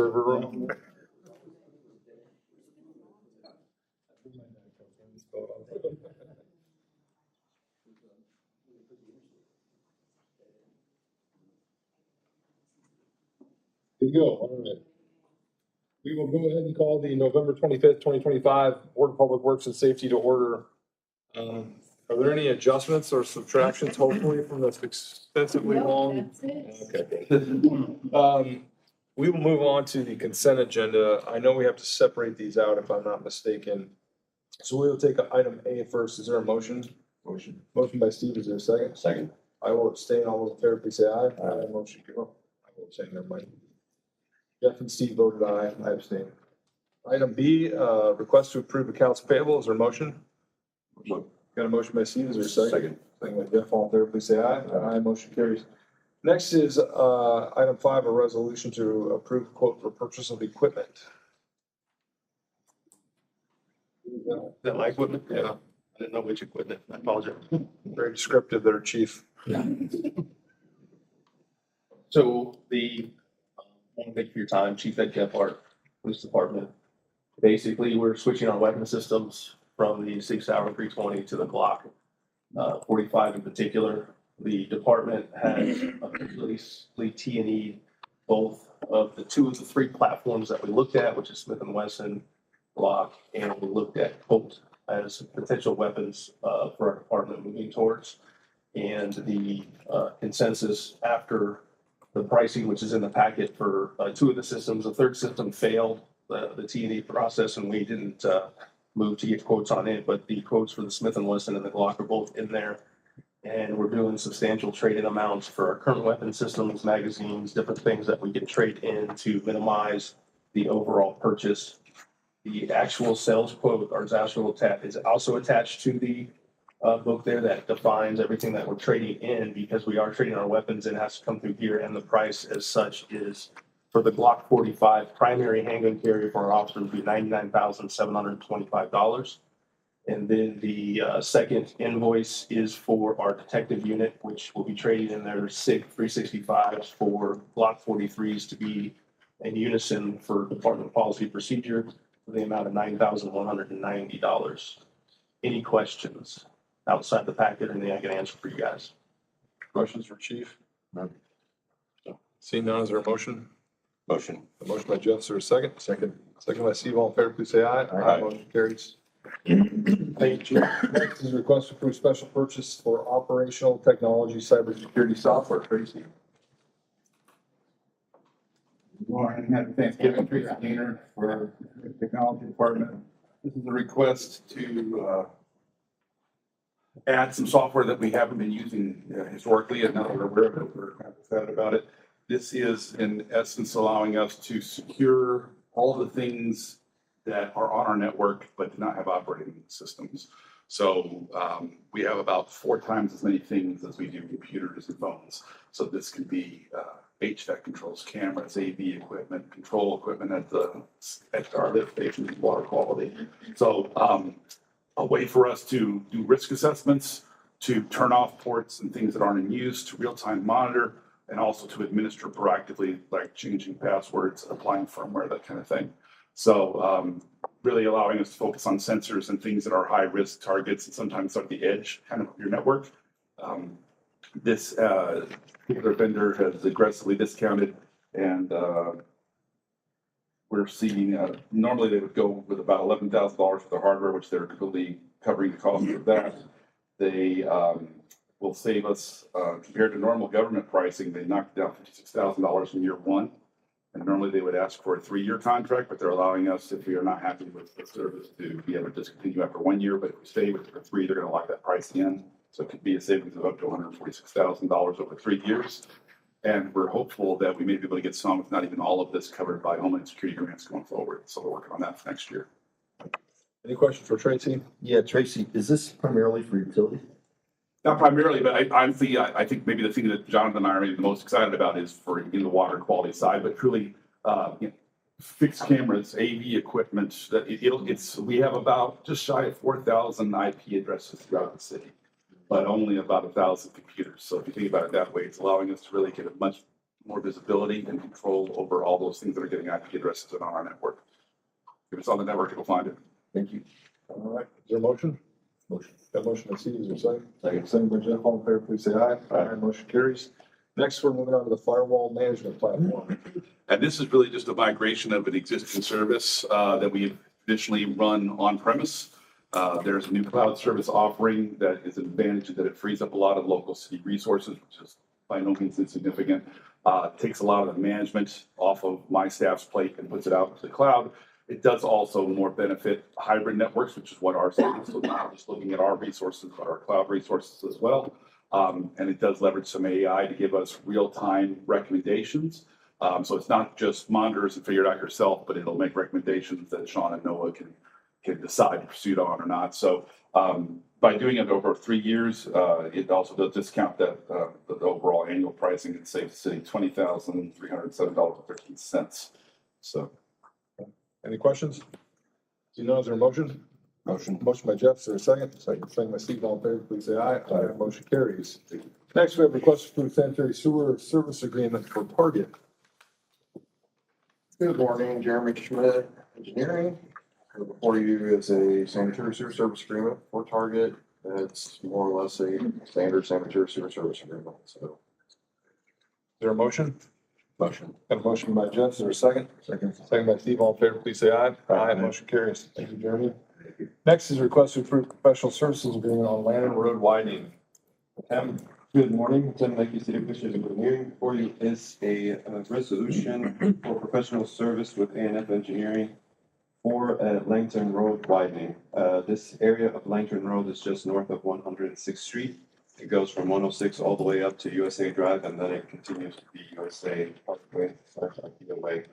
server room. Good to go. All right. We will go ahead and call the November 25th, 2025 Board of Public Works and Safety to order. Are there any adjustments or subtractions, hopefully, from this extensively long? Okay. We will move on to the consent agenda. I know we have to separate these out if I'm not mistaken. So we will take item A first. Is there a motion? Motion. Motion by Steve. Is there a second? Second. I will abstain. All those in favor, please say aye. Aye. Motion carries. I will abstain. Never mind. Jeff and Steve voted aye. I abstain. Item B, request to approve accounts payable. Is there a motion? Got a motion by Steve. Is there a second? Second. Second by Jeff. All in favor, please say aye. Aye. Motion carries. Next is item 5, a resolution to approve quote for purchase of equipment. Is that my equipment? Yeah. I didn't know which equipment. I apologize. Very descriptive there, Chief. So I want to thank you for your time, Chief Ed Gephardt, Police Department. Basically, we're switching our weapon systems from the 6-hour 320 to the Glock 45 in particular. The department has officially T&E both of the 2 of the 3 platforms that we looked at, which is Smith & Wesson, Glock, and we looked at Colt as potential weapons for our department moving towards. And the consensus after the pricing, which is in the packet for 2 of the systems, the 3rd system failed the T&E process, and we didn't move to get quotes on it, but the quotes for the Smith & Wesson and the Glock are both in there. And we're doing substantial trade-in amounts for our current weapon systems, magazines, different things that we can trade in to minimize the overall purchase. The actual sales quote or is also attached to the book there that defines everything that we're trading in, because we are trading our weapons and it has to come through here. And the price as such is for the Glock 45 primary handgun carrier for our officers would be $99,725. And then the second invoice is for our detective unit, which will be trading in their SIG 365s for Glock 43s to be in unison for department policy procedure for the amount of $9,190. Any questions outside the packet, anything I can answer for you guys? Questions for Chief? None. Seeing none, is there a motion? Motion. A motion by Jeff, is there a second? Second. Second by Steve. All in favor, please say aye. Aye. Motion carries. Thank you, Chief. Next is request to approve special purchase for operational technology cybersecurity software. Tracy. Good morning, happy Thanksgiving, Tracy Gainer for the Technology Department. This is a request to add some software that we haven't been using historically, and now that we're aware of it, we're kind of excited about it. This is in essence allowing us to secure all the things that are on our network but do not have operating systems. So we have about 4 times as many things as we do computers and phones. So this can be HVAC controls, cameras, AV equipment, control equipment at our lift stations, water quality. So a way for us to do risk assessments, to turn off ports and things that aren't in use, to real-time monitor, and also to administer proactively, like changing passwords, applying firmware, that kind of thing. So really allowing us to focus on sensors and things that are high-risk targets and sometimes at the edge kind of your network. This particular vendor has aggressively discounted, and we're seeing normally they would go with about $11,000 for the hardware, which they're completely covering the cost of that. They will save us compared to normal government pricing. They knocked down $56,000 in year 1. And normally they would ask for a 3-year contract, but they're allowing us, if we are not happy with the service, to be able to discontinue after 1 year. But if we stay with it for 3, they're going to lock that price in. So it could be a savings of up to $146,000 over 3 years. And we're hopeful that we may be able to get some, if not even all of this, covered by Homeland Security grants going forward. So we're working on that for next year. Any questions for Tracy? Yeah, Tracy, is this primarily for utility? Not primarily, but I think maybe the thing that Jonathan and I are maybe the most excited about is for in the water quality side, but truly, fixed cameras, AV equipment. We have about just shy of 4,000 IP addresses throughout the city, but only about 1,000 computers. So if you think about it that way, it's allowing us to really get a much more visibility and control over all those things that are getting IP addresses on our network. If it's on the network, you'll find it. Thank you. All right, is there a motion? Motion. Got a motion by Steve, is there a second? Second. Second by Jeff, all in favor, please say aye. Aye. Motion carries. Next, we're moving on to the firewall management platform. And this is really just a migration of an existing service that we traditionally run on premise. There's a new cloud service offering that is an advantage that it frees up a lot of local city resources, which is by no means insignificant. Takes a lot of the management off of my staff's plate and puts it out to the cloud. It does also more benefit hybrid networks, which is what our service is not just looking at our resources, but our cloud resources as well. And it does leverage some AI to give us real-time recommendations. So it's not just monitors and figure it out yourself, but it'll make recommendations that Sean and Noah can decide to proceed on or not. So by doing it over 3 years, it also does discount that the overall annual pricing and saves the city $20,307.13. So. Any questions? Do you know, is there a motion? Motion. Motion by Jeff, is there a second? Second by Steve, all in favor, please say aye. Aye. Motion carries. Next, we have request for sanitary sewer service agreement for Target. Good morning, Jeremy Schmidt, Engineering. Here before you is a sanitary sewer service agreement for Target. It's more or less a standard sanitary sewer service agreement, so. Is there a motion? Motion. Got a motion by Jeff, is there a second? Second. Second by Steve, all in favor, please say aye. Aye. Motion carries. Thank you, Jeremy. Next is request to approve professional services agreement on Landon Road widening. Good morning, Tim Mackey, City Commissioners Engineering. Before you is a resolution for professional service with ANF Engineering for Langton Road widening. This area of Langton Road is just north of 106th Street. It goes from 106 all the way up to USA Drive, and then it continues to be USA Parkway / either way.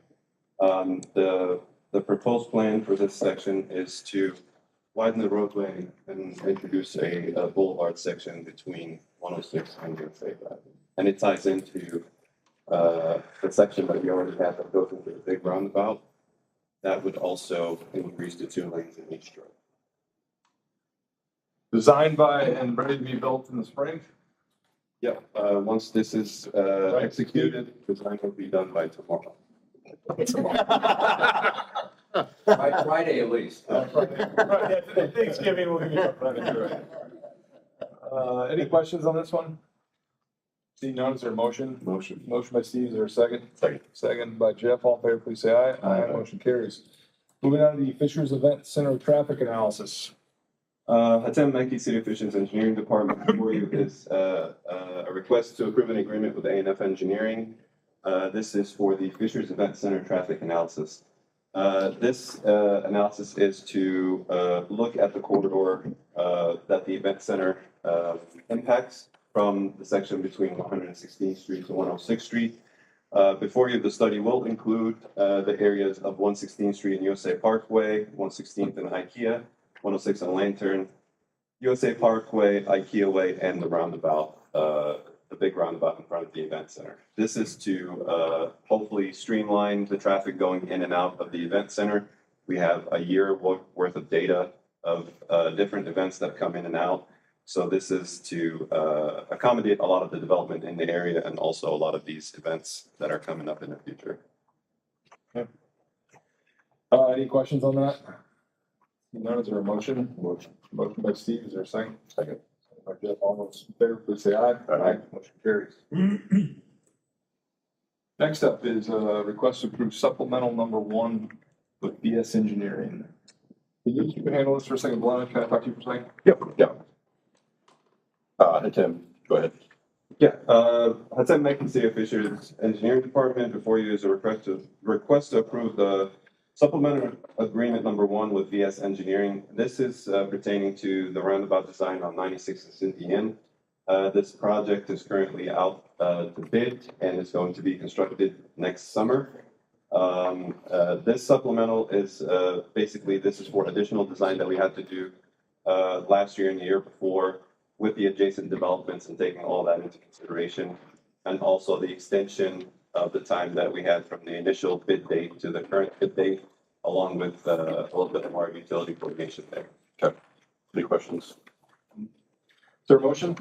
The proposed plan for this section is to widen the roadway and introduce a boulevard section between 106 and USA Drive. And it ties into the section that we already have that goes into the big roundabout. That would also increase to 2 lanes in each direction. Designed by and ready to be built in the spring. Yeah, once this is executed, design will be done by tomorrow. By Friday at least. Thanksgiving will be up. Any questions on this one? Seeing none, is there a motion? Motion. Motion by Steve, is there a second? Second. Second by Jeff, all in favor, please say aye. Aye. Motion carries. Moving on to the Fishers Event Center traffic analysis. Hatem Mackey, City Officials Engineering Department, before you is a request to approve an agreement with ANF Engineering. This is for the Fishers Event Center traffic analysis. This analysis is to look at the corridor that the event center impacts from the section between 116th Street to 106th Street. Before you, the study will include the areas of 116th Street and USA Parkway, 116th and IKEA, 106 and Lantern, USA Parkway, IKEA Way, and the roundabout, the big roundabout in front of the event center. This is to hopefully streamline the traffic going in and out of the event center. We have a year worth of data of different events that come in and out. So this is to accommodate a lot of the development in the area and also a lot of these events that are coming up in the future. Any questions on that? None, is there a motion? Motion by Steve, is there a second? Second. Second by Jeff, all those in favor, please say aye. Aye. Motion carries. Next up is request to approve supplemental number 1 with BS Engineering. Can you handle this for a second, Blana? Can I talk to you for a second? Yep. Tim, go ahead. Yeah, Hatem Mackey, City Officials Engineering Department, before you is a request to approve the supplemental agreement number 1 with VS Engineering. This is pertaining to the roundabout design on 96 and Cynthia Inn. This project is currently out to bid and is going to be constructed next summer. This supplemental is basically, this is for additional design that we had to do last year and the year before with the adjacent developments and taking all that into consideration. And also the extension of the time that we had from the initial bid date to the current bid date, along with a little bit more utility coordination there. Any questions? Is there a motion?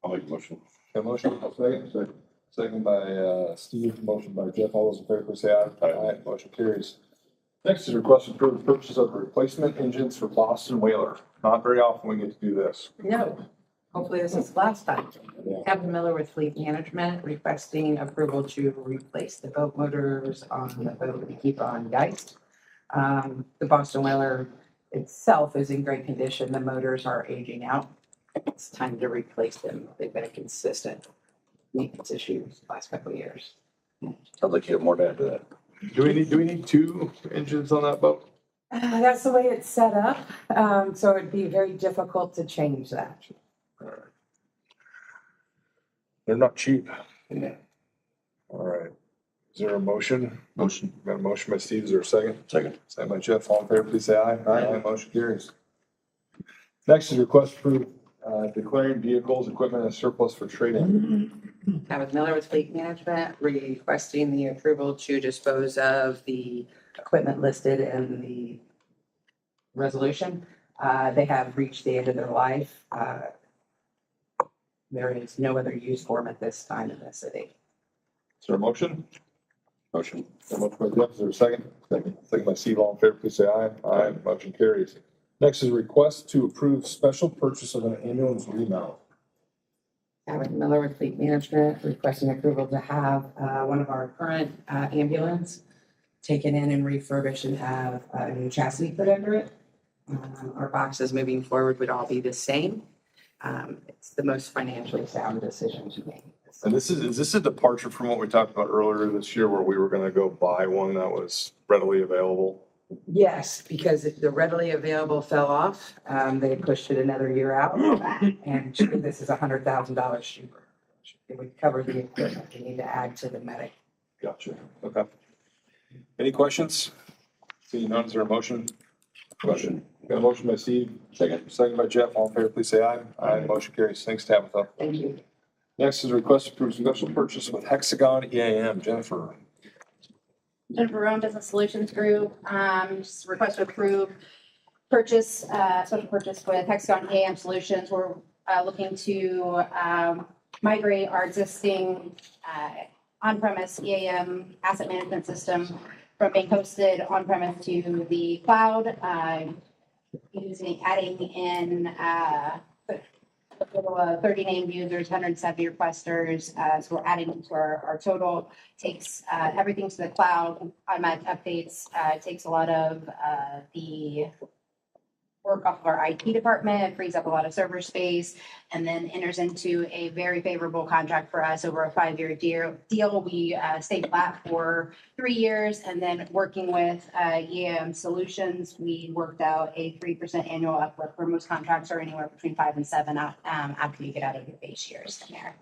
I'll make a motion. A motion, I'll second. Second by, Steve, motion by Jeff. All those in favor, please say aye. Aye. Motion carries. Next is request to approve the purchase of replacement engines for Boston Whaler. Not very often we get to do this. No, hopefully this is the last time. Captain Miller with Fleet Management requesting approval to replace the boat motors on the boat we keep on Geist. The Boston Whaler itself is in great condition. The motors are aging out. It's time to replace them. They've been a consistent maintenance issue the last couple of years. Sounds like you have more to add to that. Do we need two engines on that boat? That's the way it's set up. So it'd be very difficult to change that. They're not cheap. All right. Is there a motion? Motion. Got a motion by Steve. Is there a second? Second. Second by Jeff. All in favor, please say aye. Aye. Motion carries. Next is request for declaring vehicles, equipment as surplus for trade-in. Captain Miller with Fleet Management requesting the approval to dispose of the equipment listed in the resolution. They have reached the end of their life. There is no other use for them at this time in the city. Is there a motion? Motion. A motion by Jeff. Is there a second? Second. Second by Steve. All in favor, please say aye. Aye. Motion carries. Next is request to approve special purchase of an ambulance remount. Captain Miller with Fleet Management requesting approval to have one of our current ambulance taken in and refurbished and have a new chassis put under it. Our boxes moving forward would all be the same. It's the most financially sound decision to make. And is this a departure from what we talked about earlier this year where we were gonna go buy one that was readily available? Yes, because the readily available fell off. They pushed it another year out and this is $100,000 cheaper. It would cover the equipment we need to add to the medic. Gotcha. Okay. Any questions? Seeing none, is there a motion? Motion. Got a motion by Steve, Second. second by Jeff. All in favor, please say aye. Aye. Motion carries. Thanks, Tabitha. Thank you. Next is request to approve special purchase with Hexagon EAM. Jennifer. Jennifer Rowan, Business Solutions Group, just request to approve purchase, special purchase with Hexagon EAM Solutions. We're looking to migrate our existing on-premise EAM asset management system from being hosted on-premise to the cloud, adding in 30 named users, 170 requesters. So we're adding to our total, takes everything to the cloud, automatic updates, takes a lot of the work off of our IT department, frees up a lot of server space, and then enters into a very favorable contract for us over a 5-year deal. We stayed flat for 3 years, and then working with EAM Solutions, we worked out a 3% annual uplift, where most contracts are anywhere between 5 and 7 after you get out of your base years from there.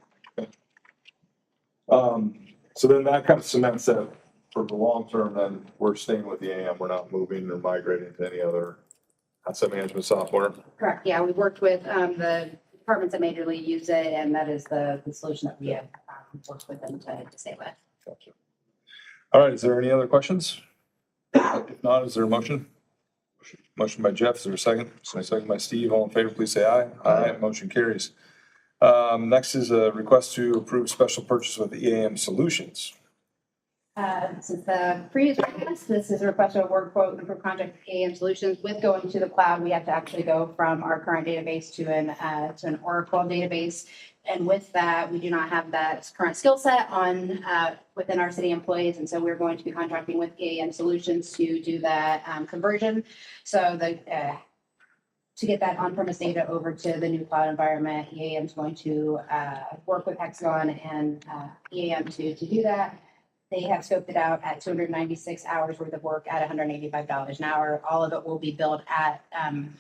So then that kind of cements that for the long term, then we're staying with the EAM. We're not moving or migrating to any other asset management software. Correct, yeah, we worked with the departments that majorly use it, and that is the solution that we have worked with them to stay with. Gotcha. All right, is there any other questions? If not, is there a motion? Motion by Jeff, is there a second? Second by Steve, all in favor, please say aye. Aye. Motion carries. Next is a request to approve special purchase with EAM Solutions. Since the previous request, this is a request to award quote and approve contract with EAM Solutions. With going to the cloud, we have to actually go from our current database to an Oracle database. And with that, we do not have that current skill set on within our city employees. And so we're going to be contracting with EAM Solutions to do that conversion. So to get that on-premise data over to the new cloud environment, EAM is going to work with Hexagon and EAM to do that. They have scoped it out at 296 hours worth of work at $185 an hour. All of it will be billed at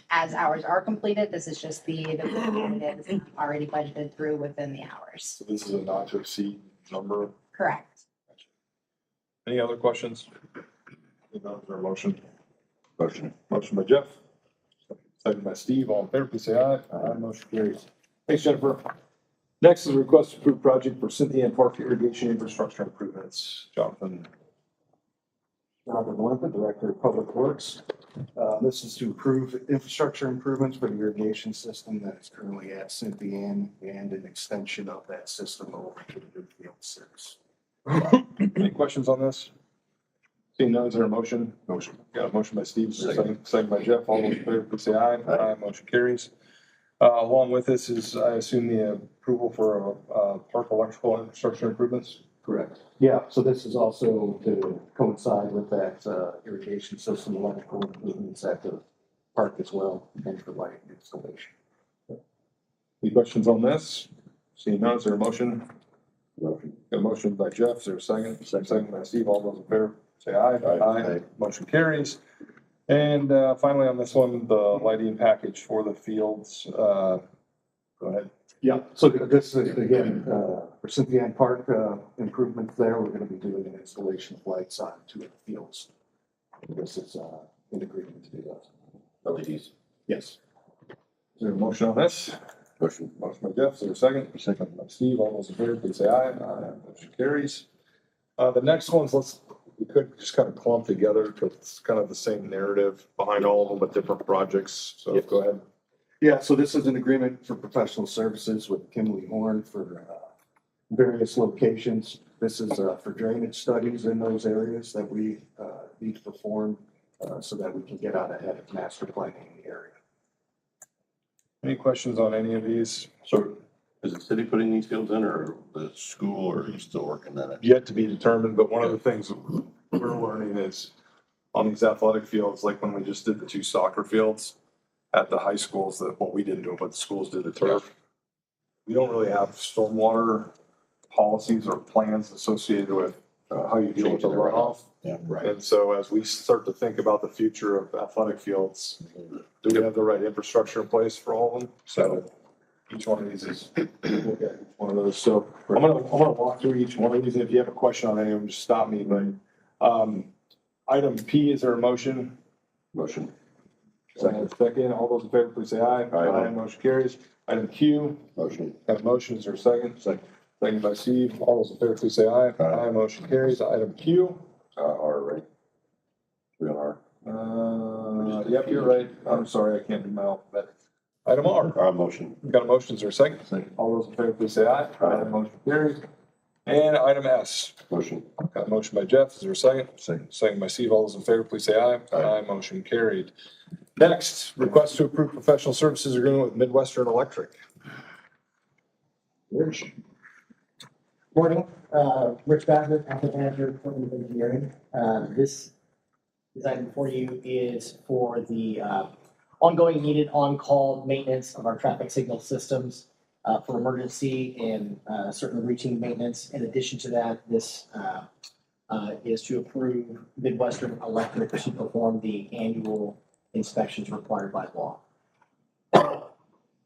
as hours are completed. This is just the that is already budgeted through within the hours. So this is a not to exceed number. Correct. Any other questions? If not, is there a motion? Motion. Motion by Jeff. Second by Steve, all in favor, please say aye. Aye. Motion carries. Thanks, Jennifer. Next is a request to approve project for Cynthia and Park irrigation infrastructure improvements. Jonathan. Robert Melinka, Director of Public Works. This is to approve infrastructure improvements for the irrigation system that is currently at Cynthiana and an extension of that system over to the Newfield 6. Any questions on this? Seeing none, is there a motion? Motion. Got a motion by Steve, is there a second by Jeff. All those in favor, please say aye. Aye. Motion carries. Along with this is, I assume, the approval for park electrical infrastructure improvements? Correct. Yeah, so this is also to coincide with that irrigation system, electrical improvements at the park as well, and for light installation. Any questions on this? Seeing none, is there a motion? Motion. Got a motion by Jeff, is there a second? Second by Steve, all those in favor, say aye. Aye. Motion carries. And finally, on this one, the lighting package for the fields, go ahead. Yeah, so this is again, for Cynthiana Park, improvements there, we're gonna be doing an installation of lights on two of the fields. This is, in agreement to do that. LEDs. Yes. Is there a motion on this? Motion. Motion by Jeff, is there a second? Second by Steve, all those in favor, please say aye. Aye. Motion carries. The next ones, we could just kind of clump together because it's kind of the same narrative behind all of them, but different projects. So go ahead. Yeah, so this is an agreement for professional services with Kimley Horn for various locations. This is for drainage studies in those areas that we need to perform so that we can get out ahead of master planning in the area. Any questions on any of these? So is the city putting these fields in or the school, or are you still working on it? Yet to be determined, but one of the things we're learning is on these athletic fields, like when we just did the two soccer fields at the high schools, that what we didn't do, but the schools did the turf. We don't really have stormwater policies or plans associated with how you deal with the runoff. Yeah, right. And so as we start to think about the future of athletic fields, do we have the right infrastructure in place for all of them? So each one of these is, look at each one of those. So I'm gonna walk through each one of these. If you have a question on any of them, just stop me. But item P, is there a motion? Motion. Second, all those in favor, please say aye. Aye. Motion carries. Item Q, Motion. have a motion, is there a second? Second by Steve, all those in favor, please say aye. Aye. Motion carries. Item Q. R, right? We on R. Yep, you're right. I'm sorry, I can't do my alphabet. Item R. Motion. Got a motion, is there a second? Second. All those in favor, please say aye. Aye. Motion carries. And item S. Motion. Got a motion by Jeff, is there a second? Second. Second by Steve, all those in favor, please say aye. Aye. Motion carried. Next, request to approve professional services agreement with Midwestern Electric. Rich. Morning, Rich Bassett, asset manager, Department of Engineering. This item for you is for the ongoing needed on-call maintenance of our traffic signal systems for emergency and certain routine maintenance. In addition to that, this is to approve Midwestern Electric to perform the annual inspections required by law.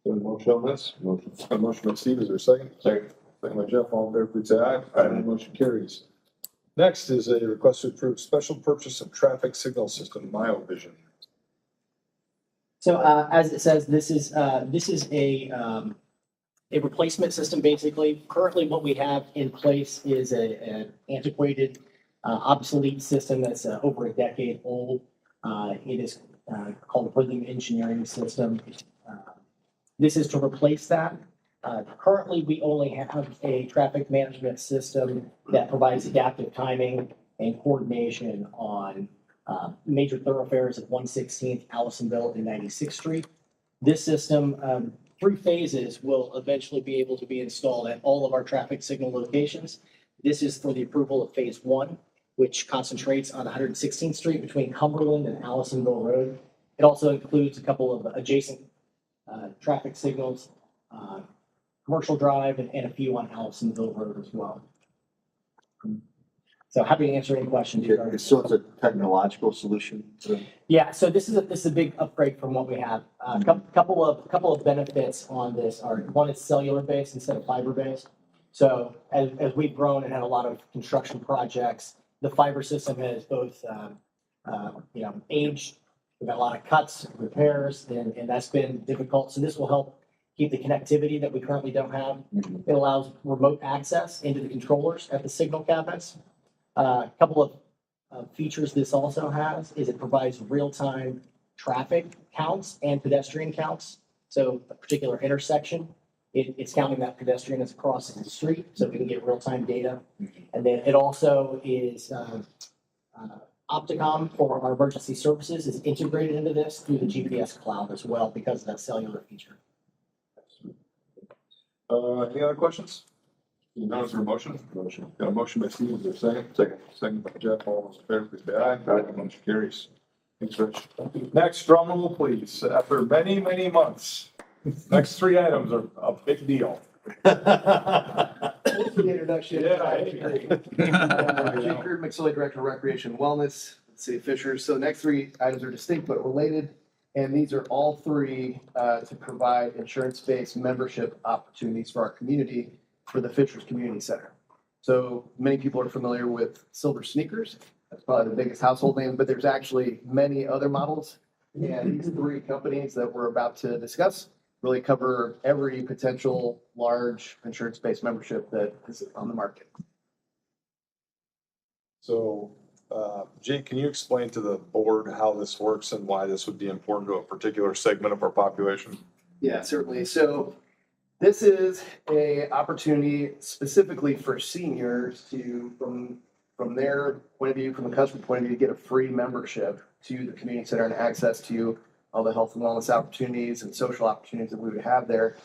Motion on this? Motion. A motion by Steve, is there a second? Second. Second by Jeff, all in favor, please say aye. Aye. Motion carries. Next is a request to approve special purchase of traffic signal system, MyoVision. So as it says, this is a replacement system, basically. Currently, what we have in place is an antiquated, obsolete system that's over a decade old. It is called a Rhythm Engineering System. This is to replace that. Currently, we only have a traffic management system that provides adaptive timing and coordination on major thoroughfares of 116th, Allisonville, and 96th Street. This system, through phases, will eventually be able to be installed at all of our traffic signal locations. This is for the approval of phase one, which concentrates on 116th Street between Cumberland and Allisonville Road. It also includes a couple of adjacent traffic signals, Commercial Drive, and a few on Allisonville Road as well. So happy to answer any questions. So it's a technological solution? Yeah, so this is a big upgrade from what we have. Couple of benefits on this are, one, it's cellular based instead of fiber based. So as we've grown and had a lot of construction projects, the fiber system has both aged. We've got a lot of cuts, repairs, and that's been difficult. So this will help keep the connectivity that we currently don't have. It allows remote access into the controllers at the signal cabinets. A couple of features this also has is it provides real-time traffic counts and pedestrian counts. So a particular intersection, it's counting that pedestrian that's crossing the street, so we can get real-time data. And then it also is, Opticom for our emergency services is integrated into this through the GPS cloud as well because of that cellular feature. Any other questions? None, is there a motion? Motion. Got a motion by Steve, is there a second? Second. Second by Jeff, all those in favor, please say aye. Aye. Motion carries. Thanks, Rich. Next, drum roll, please. After many, many months, next three items are a big deal. Thanks for the introduction. Yeah, I agree. Jake Reed, McSorley, Director of Recreation and Wellness, City of Fishers. So the next three items are distinct but related. And these are all three to provide insurance-based membership opportunities for our community for the Fishers Community Center. So many people are familiar with Silver Sneakers. That's probably the biggest household name, but there's actually many other models. And these three companies that we're about to discuss really cover every potential large insurance-based membership that is on the market. So, Jake, can you explain to the board how this works and why this would be important to a particular segment of our population? Yeah, certainly. So this is a opportunity specifically for seniors to, from their point of view, from the customer point of view, get a free membership to the community center and access to all the health and wellness opportunities and social opportunities that we would have there.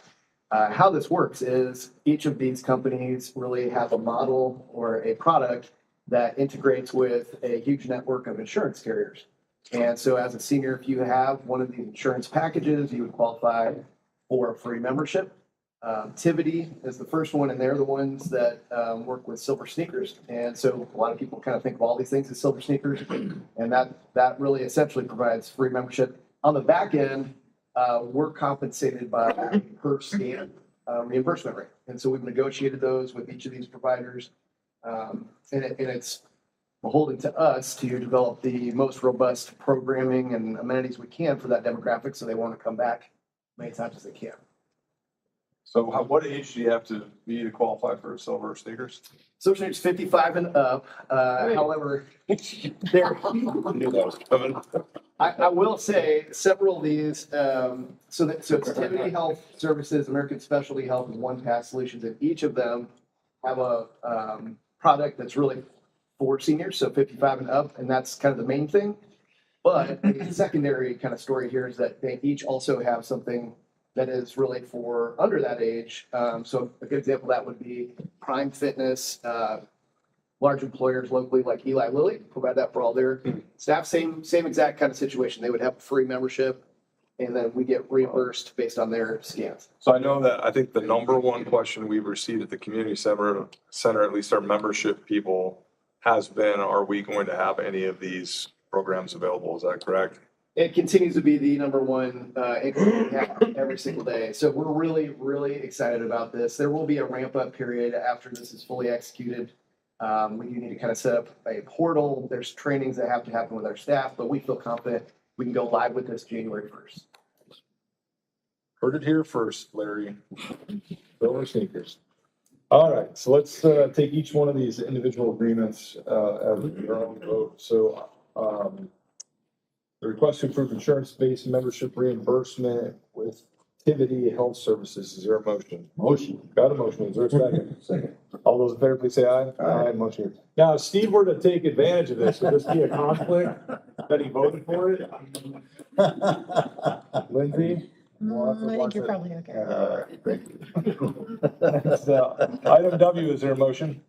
How this works is each of these companies really have a model or a product that integrates with a huge network of insurance carriers. And so as a senior, if you have one of the insurance packages, you would qualify for a free membership. Tivity is the first one, and they're the ones that work with Silver Sneakers. And so a lot of people kind of think of all these things as Silver Sneakers, and that really essentially provides free membership. On the back end, we're compensated by per scan reimbursement rate. And so we've negotiated those with each of these providers. And it's beholden to us to develop the most robust programming and amenities we can for that demographic, so they want to come back many times as they can. So what age do you have to be to qualify for Silver Sneakers? Social age 55 and up. However, there. I knew that was coming. I will say several of these, so it's Tivity Health Services, American Specialty Health, and One Pass Solutions, and each of them have a product that's really for seniors, so 55 and up, and that's kind of the main thing. But the secondary kind of story here is that they each also have something that is really for under that age. So a good example of that would be Prime Fitness, large employers locally like Eli Lilly provide that for all their staff. Same exact kind of situation. They would have a free membership, and then we get reimbursed based on their scans. So I know that I think the number one question we've received at the community center, at least our membership people, has been, are we going to have any of these programs available? Is that correct? It continues to be the number one income we have every single day. So we're really, really excited about this. There will be a ramp up period after this is fully executed. We do need to kind of set up a portal. There's trainings that have to happen with our staff, but we feel confident we can go live with this January 1st. Heard it here first, Larry. Silver Sneakers. All right, so let's take each one of these individual agreements as their own vote. So the request to approve insurance-based membership reimbursement with Tivity Health Services. Is there a motion? Motion. Got a motion. Is there a second? Second. All those in favor, please say aye. Aye. Motion. Now, if Steve were to take advantage of this, would this be a conflict that he voted for it? Lindsay? I think you're probably okay. So, item W, is there a motion?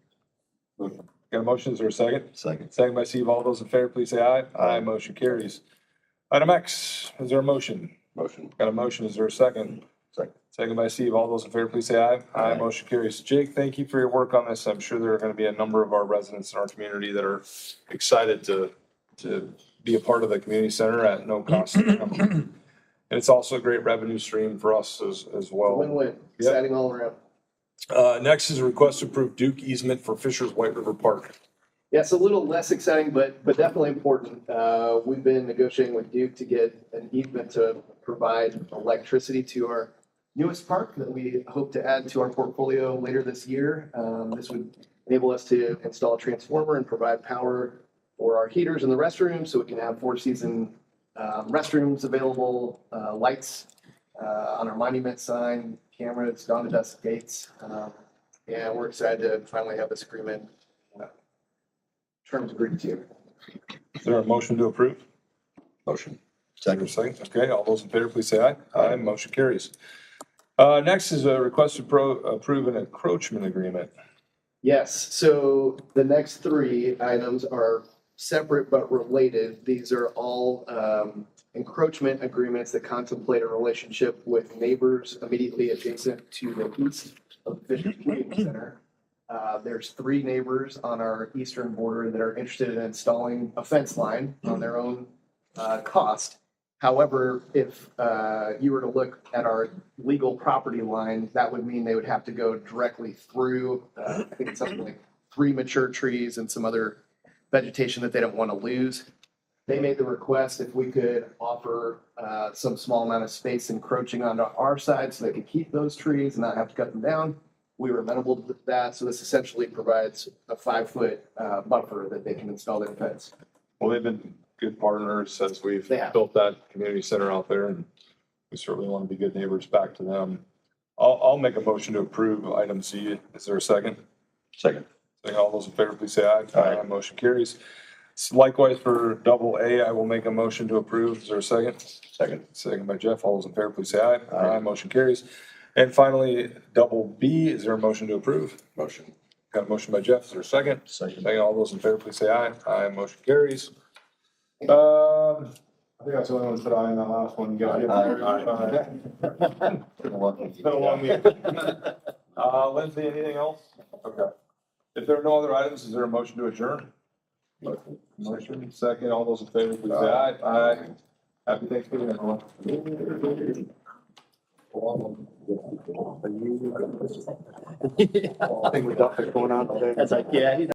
Got a motion, is there a second? Second. Second by Steve, all those in favor, please say aye. Aye, motion carries. Item X, is there a motion? Motion. Got a motion, is there a second? Second. Second by Steve, all those in favor, please say aye. Aye, motion carries. Jake, thank you for your work on this. I'm sure there are gonna be a number of our residents in our community that are excited to be a part of the community center at no cost to them. And it's also a great revenue stream for us as well. Win-win, exciting all around. Next is a request to approve Duke easement for Fishers White River Park. Yeah, it's a little less exciting, but definitely important. We've been negotiating with Duke to get an easement to provide electricity to our newest park that we hope to add to our portfolio later this year. This would enable us to install a transformer and provide power for our heaters in the restroom so we can have 4-season restrooms available, lights on our monument sign, cameras, dawn to dusk gates. And we're excited to finally have this agreement terms agreed to. Is there a motion to approve? Motion. Second. Okay, all those in favor, please say aye. Aye, motion carries. Next is a request to approve an encroachment agreement. Yes, so the next three items are separate but related. These are all encroachment agreements that contemplate a relationship with neighbors immediately adjacent to the east of the Fisher Community Center. There's three neighbors on our eastern border that are interested in installing a fence line on their own cost. However, if you were to look at our legal property line, that would mean they would have to go directly through, I think it's something like 3 mature trees and some other vegetation that they don't want to lose. They made the request if we could offer some small amount of space encroaching onto our side so they could keep those trees and not have to cut them down. We were amenable to that, so this essentially provides a 5-foot buffer that they can install their fence. Well, they've been good partners since we've They have. built that community center out there, and we certainly want to be good neighbors back to them. I'll make a motion to approve item Z. Is there a second? Second. All those in favor, please say aye. Aye. Motion carries. Likewise for double A, I will make a motion to approve. Is there a second? Second. Second by Jeff. All those in favor, please say aye. Aye. Motion carries. And finally, double B, is there a motion to approve? Motion. Got a motion by Jeff. Is there a second? Second. All those in favor, please say aye. Aye. Motion carries. I think that's the only one that said aye in that last one. Got it. It's been a long week. Lindsay, anything else? Okay. If there are no other items, is there a motion to adjourn? Motion, second. All those in favor, please say aye. Aye. Happy Thanksgiving, everyone. I think we got that going on today. That's like, yeah.